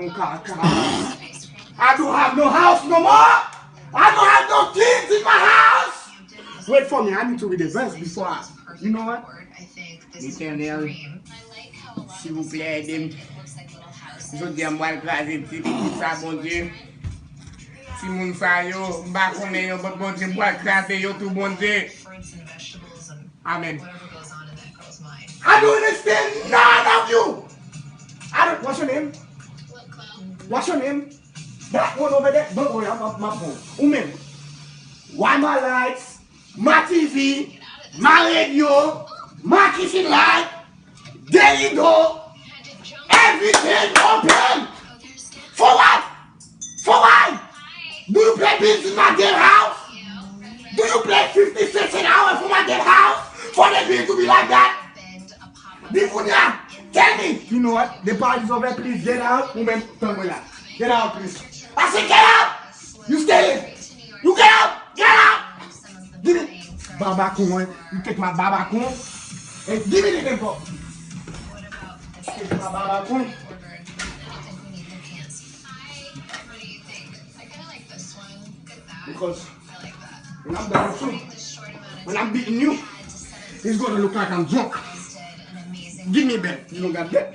no car. I don't have no house no more. I don't have no kids in my house. Wait for me. I need to read the verse before I. You know what? L'Éternel, s'il vous plaît, aidez-moi. Je dis à moi le craser, si ça, bon Dieu. Si moun sa yo, mba konnen yo, but bon Dieu, mwa craser yo tout, bon Dieu. Amen. I don't understand none of you. I don't. What's your name? What's your name? That one over there. Don't worry, I'm off my phone. Woman, why my lights, my TV, my radio, my kitchen light, there you go. Everything open. For what? For why? Do you play bills in my dead house? Do you play 50 cents an hour for my dead house? For the bill to be like that? Difunya, tell me. You know what? The party's over. Please get out. Woman, turn me out. Get out, please. I said get out. You stay in. You get out. Get out. Give me. Babacon. You take my babacon. And give me the info. Take my babacon. Because when I'm done with you, when I'm beating you, it's going to look like I'm drunk. Give me a bed. You don't got that?